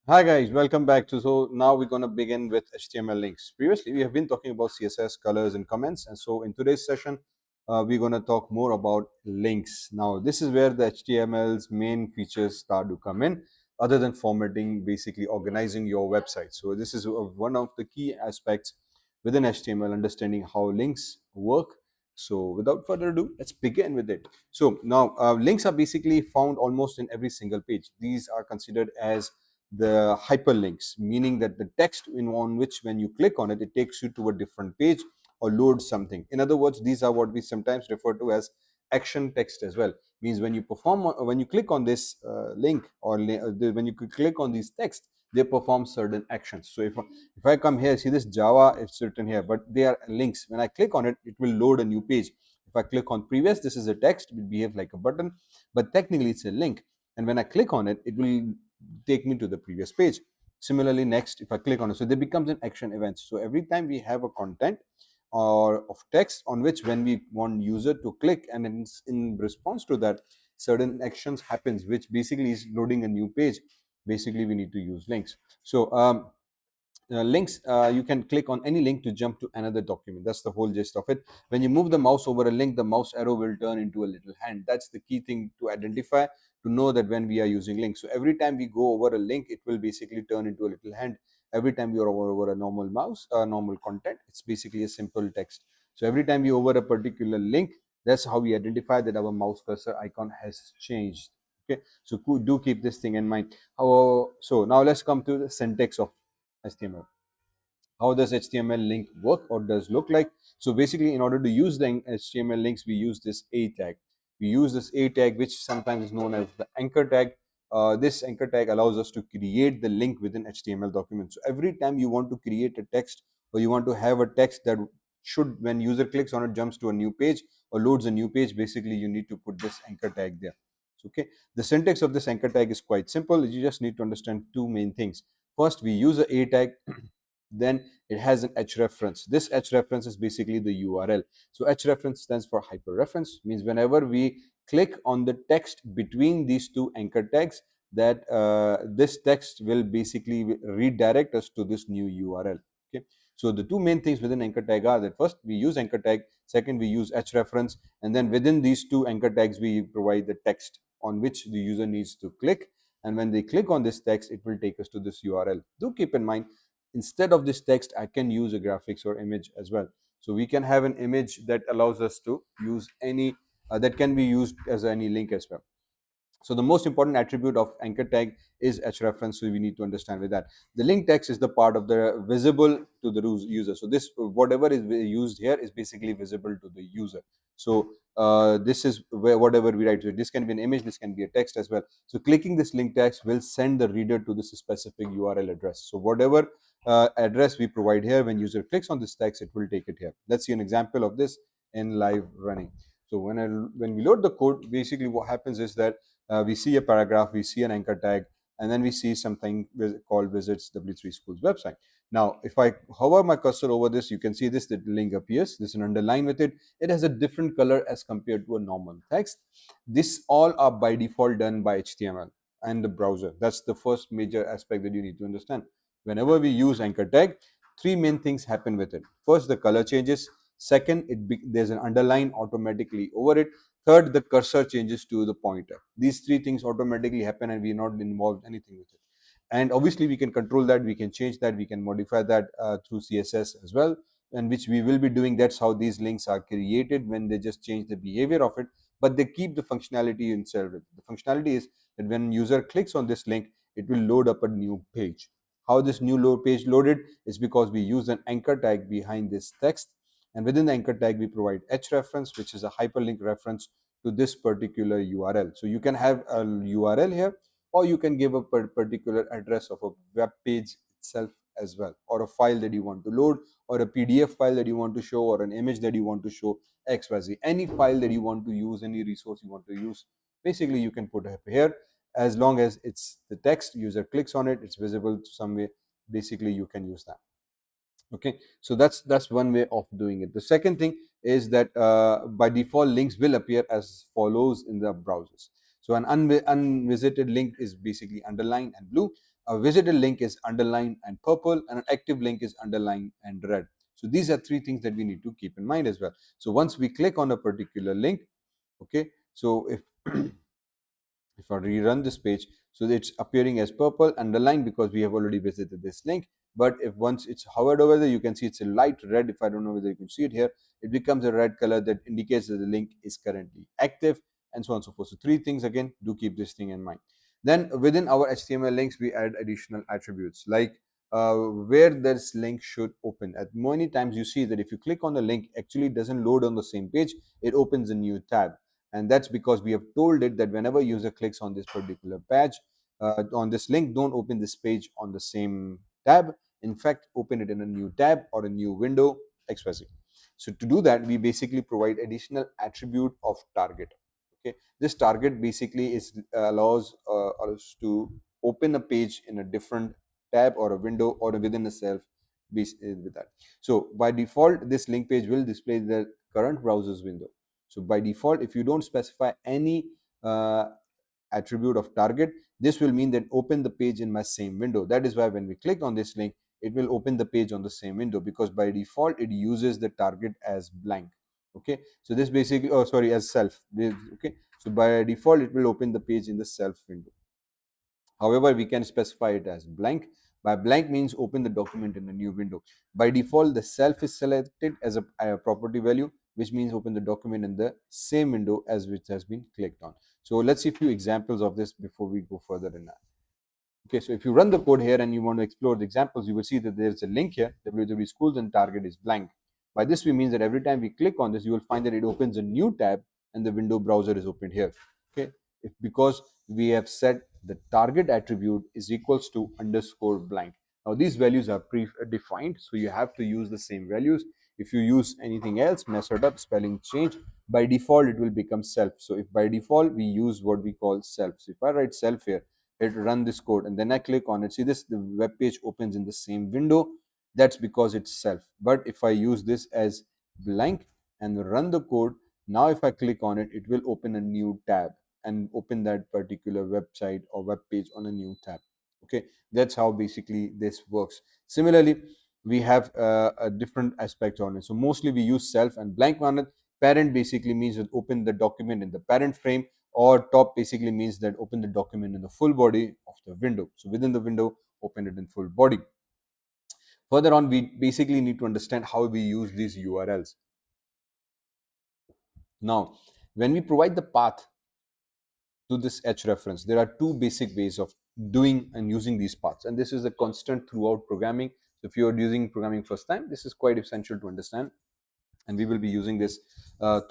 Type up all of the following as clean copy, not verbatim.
Hi guys, welcome back to now we're going to begin with HTML links. Previously we have been talking about CSS, colors and comments, and so in today's session we're going to talk more about links. Now this is where the HTML's main features start to come in, other than formatting, basically organizing your website. So this is one of the key aspects within HTML, understanding how links work. So without further ado, let's begin with it. So now links are basically found almost in every single page. These are considered as the hyperlinks, meaning that the text on which when you click on it, it takes you to a different page or loads something. In other words, these are what we sometimes refer to as action text as well. Means when you when you click on this link or when you click on these text, they perform certain actions. So if I come here, see this Java, it's written here, but they are links. When I click on it, it will load a new page. If I click on previous, this is a text, it will behave like a button, but technically it's a link. And when I click on it, it will take me to the previous page. Similarly, next, if I click on it, so there becomes an action event. So every time we have a content or of text on which when we want user to click, and in response to that, certain actions happens, which basically is loading a new page. Basically, we need to use links. So links, you can click on any link to jump to another document. That's the whole gist of it. When you move the mouse over a link, the mouse arrow will turn into a little hand. That's the key thing to identify, to know that when we are using links. So every time we go over a link, it will basically turn into a little hand. Every time we are over a normal mouse, normal content, it's basically a simple text. So every time we over a particular link, that's how we identify that our mouse cursor icon has changed. Okay, so do keep this thing in mind. So now let's come to the syntax of HTML. How does HTML link work or does look like? So basically, in order to use the HTML links, we use this A tag. We use this A tag, which sometimes is known as the anchor tag. This anchor tag allows us to create the link within HTML documents. So every time you want to create a text, or you want to have a text that should, when user clicks on it, jumps to a new page or loads a new page, basically you need to put this anchor tag there. So, okay, the syntax of this anchor tag is quite simple. You just need to understand two main things. First, we use a A tag. Then it has an H reference. This H reference is basically the URL. So H reference stands for hyperreference, means whenever we click on the text between these two anchor tags, that this text will basically redirect us to this new URL. Okay. So the two main things within anchor tag are that first we use anchor tag, second we use H reference, and then within these two anchor tags we provide the text on which the user needs to click. And when they click on this text, it will take us to this URL. Do keep in mind, instead of this text, I can use a graphics or image as well. So we can have an image that allows us to use any that can be used as any link as well. So the most important attribute of anchor tag is H-reference. So we need to understand with that. The link text is the part of the visible to the user. So this, whatever is used here, is basically visible to the user. So this is where whatever we write. So this can be an image, this can be a text as well. So clicking this link text will send the reader to this specific URL address. So whatever address we provide here, when user clicks on this text, it will take it here. Let's see an example of this in live running. So when we load the code, basically what happens is that we see a paragraph, we see an anchor tag, and then we see something called visits W3Schools website. Now, if I hover my cursor over this, you can see this, the link appears. There's an underline with it. It has a different color as compared to a normal text. This all are by default done by HTML and the browser. That's the first major aspect that you need to understand. Whenever we use anchor tag, three main things happen with it. First, the color changes. Second, there's an underline automatically over it. Third, the cursor changes to the pointer. These three things automatically happen and we're not involved anything with it. And obviously we can control that, we can change that, we can modify that through CSS as well, and which we will be doing. That's how these links are created, when they just change the behavior of it, but they keep the functionality inside it. The functionality is that when user clicks on this link, it will load up a new page. How this new page loaded is because we use an anchor tag behind this text, and within the anchor tag we provide H reference, which is a hyperlink reference to this particular URL. So you can have a URL here, or you can give a particular address of a web page itself as well, or a file that you want to load, or a PDF file that you want to show, or an image that you want to show, XYZ. Any file that you want to use, any resource you want to use, basically you can put it here. As long as it's the text, user clicks on it, it's visible to some way, basically you can use that. Okay, so that's one way of doing it. The second thing is that by default links will appear as follows in the browsers. So an unvisited link is basically underlined and blue. A visited link is underlined and purple, and an active link is underlined and red. So these are three things that we need to keep in mind as well. So once we click on a particular link, okay, so if I rerun this page, so it's appearing as purple underlined because we have already visited this link. But if once it's hovered over there, you can see it's a light red. If I don't know whether you can see it here, it becomes a red color that indicates that the link is currently active, and so on and so forth. So three things, again, do keep this thing in mind. Then within our HTML links, we add additional attributes like where this link should open. At many times you see that if you click on the link, actually it doesn't load on the same page, it opens a new tab. And that's because we have told it that whenever user clicks on this particular page, on this link, don't open this page on the same tab. In fact, open it in a new tab or a new window, XYZ. So to do that, we basically provide additional attribute of target. Okay, this target basically is allows us to open a page in a different tab or a window or within a self with that. So by default, this link page will display the current browser's window. So by default, if you don't specify any uh, attribute of target, this will mean that open the page in my same window. That is why when we click on this link, it will open the page on the same window, because by default it uses the target as blank. Okay, so this basically, oh sorry, as self. Okay, so by default it will open the page in the self window. However, we can specify it as blank. By blank means open the document in a new window. By default, the self is selected as a property value, which means open the document in the same window as which has been clicked on. So let's see a few examples of this before we go further in that. Okay, so if you run the code here and you want to explore the examples, you will see that there's a link here, W3Schools, and target is blank. By this, we means that every time we click on this, you will find that it opens a new tab and the window browser is opened here. Okay, because we have set the target attribute is equals to underscore blank. Now these values are predefined, so you have to use the same values. If you use anything else, mess it up, spelling change, by default it will become self. So if by default we use what we call self, so if I write self here, it run this code and then I click on it, see this, the web page opens in the same window. That's because it's self. But if I use this as blank and run the code, now if I click on it, it will open a new tab and open that particular website or web page on a new tab. Okay, that's how basically this works. Similarly, we have a different aspect on it. So mostly we use self and blank on it. Parent basically means that open the document in the parent frame, or top basically means that open the document in the full body of the window. So within the window, open it in full body. Further on, we basically need to understand how we use these URLs. Now, when we provide the path to this H reference, there are two basic ways of doing and using these paths. And this is a constant throughout programming. So if you are using programming first time, this is quite essential to understand. And we will be using this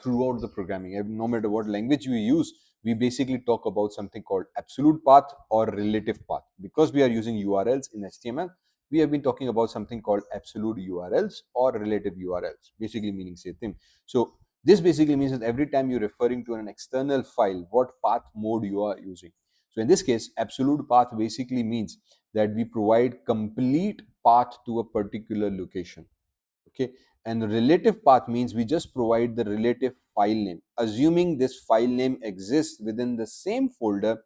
throughout the programming. No matter what language we use, we basically talk about something called absolute path or relative path. Because we are using URLs in HTML, we have been talking about something called absolute URLs or relative URLs, basically meaning same thing. So this basically means that every time you're referring to an external file, what path mode you are using. So in this case, absolute path basically means that we provide complete path to a particular location. Okay, and relative path means we just provide the relative file name, assuming this file name exists within the same folder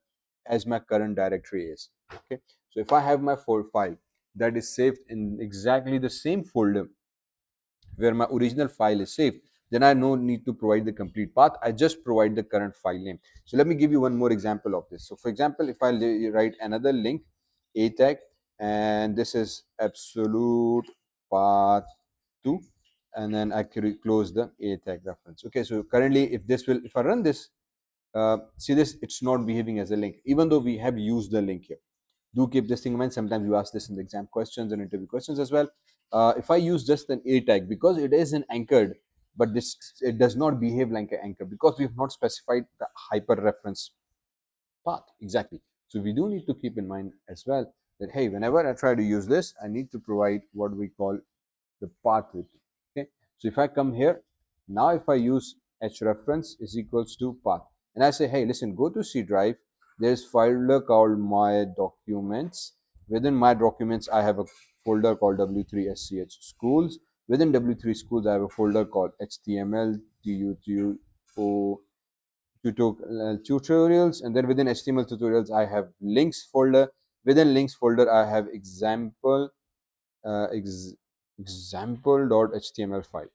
as my current directory is. Okay, so if I have my file that is saved in exactly the same folder where my original file is saved, then I no need to provide the complete path. I just provide the current file name. So let me give you one more example of this. So for example, if I write another link, a tag, and this is absolute path 2, and then I close the a tag reference. Okay, so currently if I run this, see this, it's not behaving as a link, even though we have used the link here. Do keep this thing in mind. Sometimes you ask this in the exam questions and interview questions as well. If I use just an a tag, because it is an anchored, but this, it does not behave like an anchor because we have not specified the hyper reference path exactly. So we do need to keep in mind as well that, hey, whenever I try to use this, I need to provide what we call the path with it. Okay, so if I come here now, if I use h reference is equals to path, and I say, hey, listen, go to C drive, there's folder called my documents. Within my documents I have a folder called W3Schools schools. Within W3 schools I have a folder called HTML, tutorials, and then within HTML tutorials I have links folder. Within links folder I have example.html file.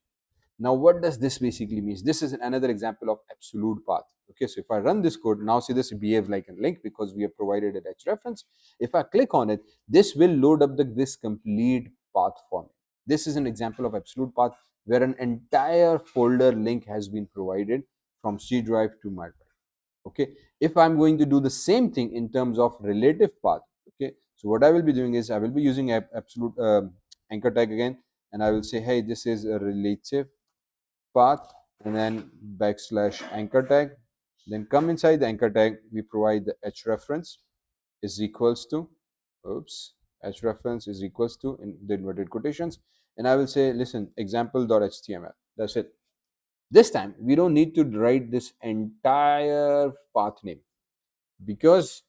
Now what does this basically mean? This is another example of absolute path. Okay, so if I run this code, now see this behave like a link because we have provided an H reference. If I click on it, this will load up this complete path for me. This is an example of absolute path where an entire folder link has been provided from C drive to my drive. Okay, if I'm going to do the same thing in terms of relative path, okay, so what I will be doing is I will be using absolute anchor tag again, and I will say, hey, this is a relative path, and then backslash anchor tag. Then come inside the anchor tag, we provide the h reference is equals to, h reference is equals to in the inverted quotations, and I will say, listen, example.html. That's it. This time we don't need to write this entire path name, because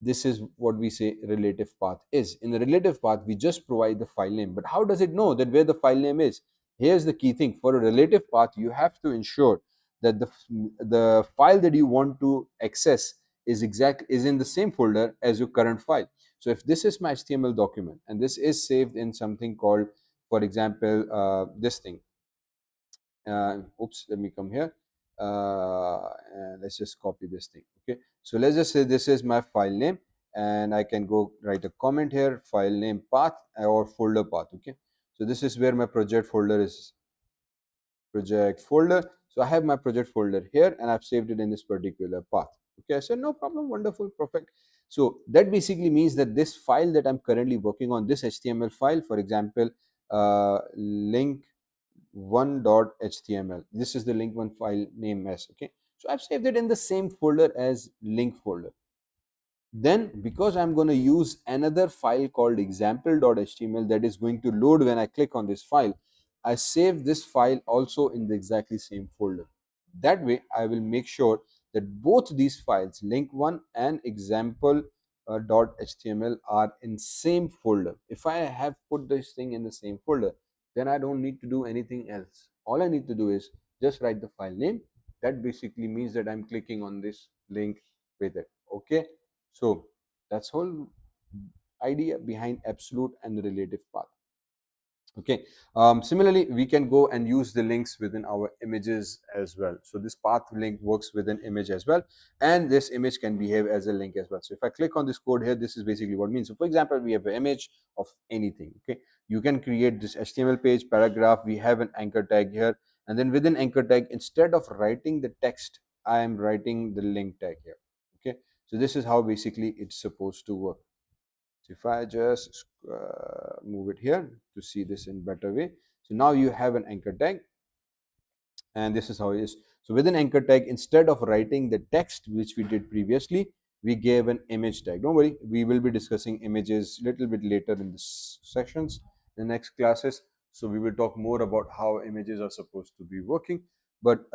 this is what we say relative path is. In the relative path we just provide the file name, but how does it know that where the file name is? Here's the key thing: for a relative path you have to ensure that the file that you want to access is in the same folder as your current file. So if this is my HTML document and this is saved in something called, for example, this thing, let me come here, and let's just copy this thing. Okay, so let's just say this is my file name, and I can go write a comment here, file name path or folder path. Okay, so this is where my project folder is, project folder. So I have my project folder here and I've saved it in this particular path. Okay, I said no problem, wonderful, perfect. So that basically means that this file that I'm currently working on, this HTML file, for example, link one.html, this is the link one file name as. Okay, so I've saved it in the same folder as link folder. Then because I'm going to use another file called example.html that is going to load when I click on this file, I save this file also in the exactly same folder. That way I will make sure that both these files, link1 and example.html, are in same folder. If I have put this thing in the same folder, then I don't need to do anything else. All I need to do is just write the file name. That basically means that I'm clicking on this link with it. Okay, so that's whole idea behind absolute and relative path. Okay, similarly we can go and use the links within our images as well. So this path link works with an image as well, and this image can behave as a link as well. So if I click on this code here, this is basically what it means. So for example, we have an image of anything. Okay, you can create this HTML page, paragraph, we have an anchor tag here, and then within anchor tag, instead of writing the text, I am writing the link tag here. Okay, so this is how basically it's supposed to work. So if I just move it here to see this in better way, so now you have an anchor tag, and this is how it is. So within anchor tag, instead of writing the text which we did previously, we gave an image tag. Don't worry, we will be discussing images a little bit later in this sections, the next classes. So we will talk more about how images are supposed to be working. But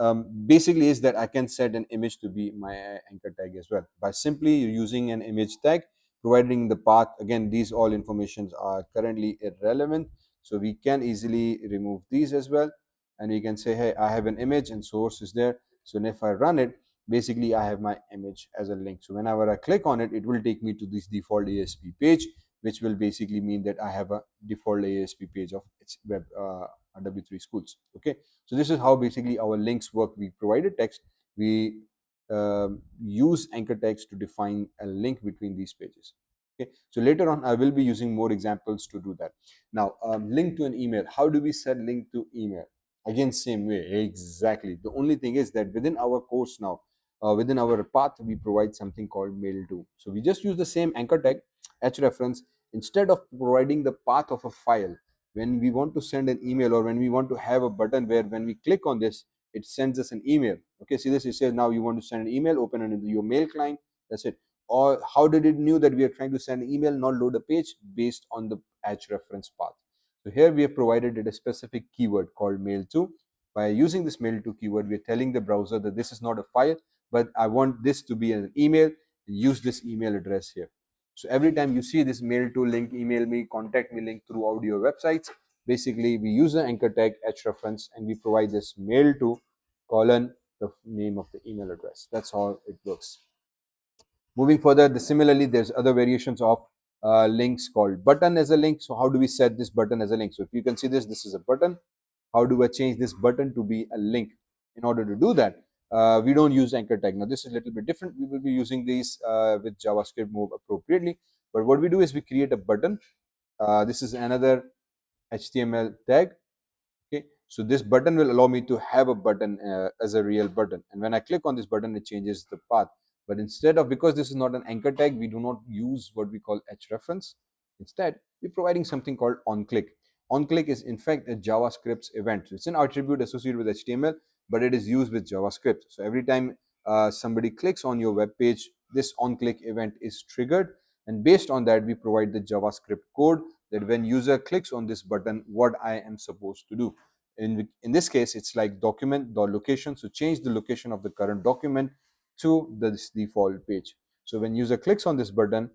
basically is that I can set an image to be my anchor tag as well by simply using an image tag, providing the path. Again, these all informations are currently irrelevant, so we can easily remove these as well, and you can say, hey, I have an image and source is there. So if I run it, basically I have my image as a link. So whenever I click on it, it will take me to this default ASP page, which will basically mean that I have a default ASP page of its web W3 schools. Okay, so this is how basically our links work. We provided text, we use anchor tags to define a link between these pages. Okay, so later on I will be using more examples to do that. Now link to an email, how do we set link to email? Again, same way, exactly. The only thing is that within our course now, within our path, we provide something called mail to. So we just use the same anchor tag, h reference. Instead of providing the path of a file, when we want to send an email, or when we want to have a button where when we click on this, it sends us an email. Okay, see this, it says now you want to send an email, open it into your mail client, that's it. Or how did it knew that we are trying to send an email, not load a page? Based on the h reference path. So here we have provided it a specific keyword called mail to. By using this mail to keyword, we are telling the browser that this is not a file, but I want this to be an email. Use this email address here. So every time you see this mail to link, email me, contact me link throughout your websites, basically we use the anchor tag h reference and we provide this mail to colon the name of the email address. That's how it works. Moving further, similarly, there's other variations of links called button as a link. So how do we set this button as a link? So if you can see this is a button. How do I change this button to be a link? In order to do that, we don't use anchor tag. Now this is a little bit different. We will be using these with JavaScript more appropriately. But what we do is we create a button. This is another HTML tag. Okay, so this button will allow me to have a button as a real button, and when I click on this button it changes the path. But instead of, because this is not an anchor tag, we do not use what we call hrefs. Instead we're providing something called onClick. OnClick is in fact a JavaScript's event. So it's an attribute associated with HTML, but it is used with JavaScript. So every time somebody clicks on your web page, this onClick event is triggered, and based on that we provide the JavaScript code that when user clicks on this button, what I am supposed to do. In this case, it's like document the location. So change the location of the current document to this default page. So when user clicks on this button,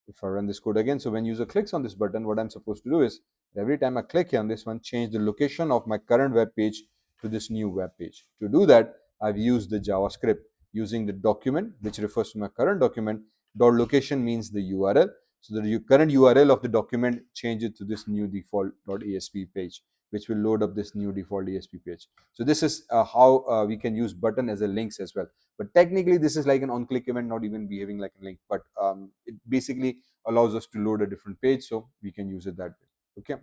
if I run this code again, so when user clicks on this button, what I'm supposed to do is every time I click here on this one, change the location of my current web page to this new web page. To do that, I've used the JavaScript using the document, which refers to my current document. Dot location means the URL. So the current URL of the document, change it to this new default .asp page, which will load up this new default ASP page. So this is how we can use button as a links as well. But technically, this is like an on-click event, not even behaving like a link. But it basically allows us to load a different page, so we can use it that way. Okay.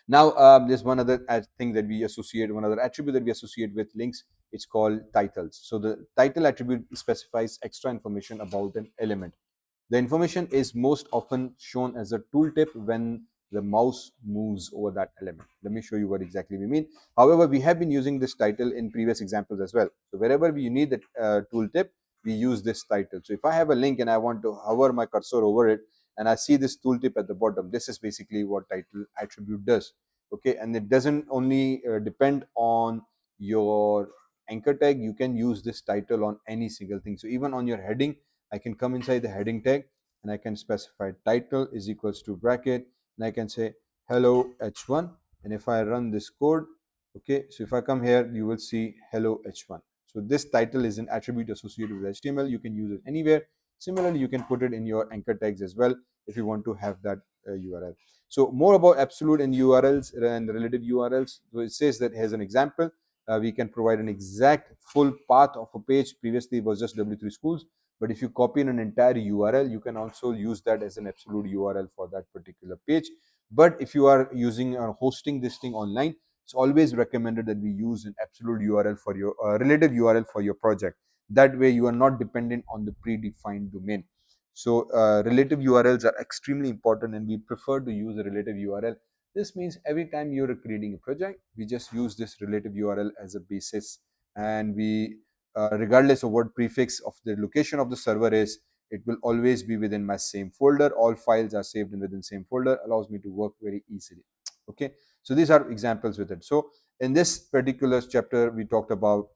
Now, there's one other thing that we associate, one other attribute that we associate with links. It's called titles. So the title attribute specifies extra information about an element. The information is most often shown as a tooltip when the mouse moves over that element. Let me show you what exactly we mean. However, we have been using this title in previous examples as well. So wherever we need the tooltip, we use this title. So if I have a link and I want to hover my cursor over it and I see this tooltip at the bottom, this is basically what title attribute does. Okay, and it doesn't only depend on your anchor tag. You can use this title on any single thing. So even on your heading, I can come inside the heading tag and I can specify title is equals to bracket, and I can say hello h1. And if I run this code, okay, so if I come here, you will see hello h1. So this title is an attribute associated with HTML. You can use it anywhere. Similarly, you can put it in your anchor tags as well if you want to have that URL. So more about absolute and URLs and relative URLs. So it says that here's an example. We can provide an exact full path of a page. Previously it was just W3 schools, but if you copy in an entire URL, you can also use that as an absolute URL for that particular page. But if you are using or hosting this thing online, it's always recommended that we use an absolute URL for your relative URL for your project. That way you are not dependent on the predefined domain. So relative URLs are extremely important, and we prefer to use a relative URL. This means every time you're creating a project, we just use this relative URL as a basis, and we regardless of what prefix of the location of the server is, it will always be within my same folder. All files are saved in within same folder, allows me to work very easily. Okay, so these are examples with it. So in this particular chapter, we talked about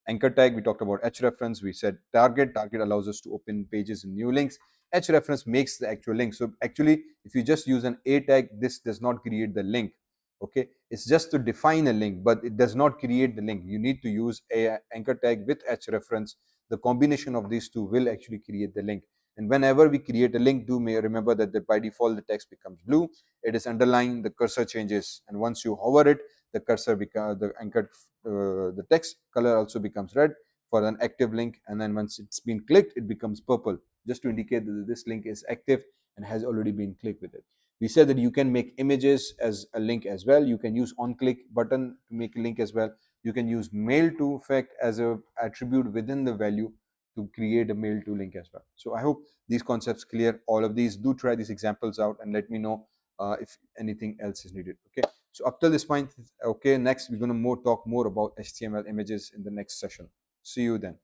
anchor tag, we talked about hrefs, we said target allows us to open pages and new links. Hrefs makes the actual link. So actually, if you just use an a tag, this does not create the link. Okay, it's just to define a link, but it does not create the link. You need to use a anchor tag with href. The combination of these two will actually create the link. And whenever we create a link, do remember that by default the text becomes blue. It is underlined, the cursor changes, and once you hover it, the cursor becomes the anchored the text color also becomes red for an active link, and then once it's been clicked, it becomes purple, just to indicate that this link is active and has already been clicked with it. We said that you can make images as a link as well. You can use on click button to make a link as well. You can use mail to effect as a attribute within the value to create a mail to link as well. So I hope these concepts clear. All of these, do try these examples out and let me know if anything else is needed. Okay, so up till this point, okay, next we're going to talk more about HTML images in the next session. See you then.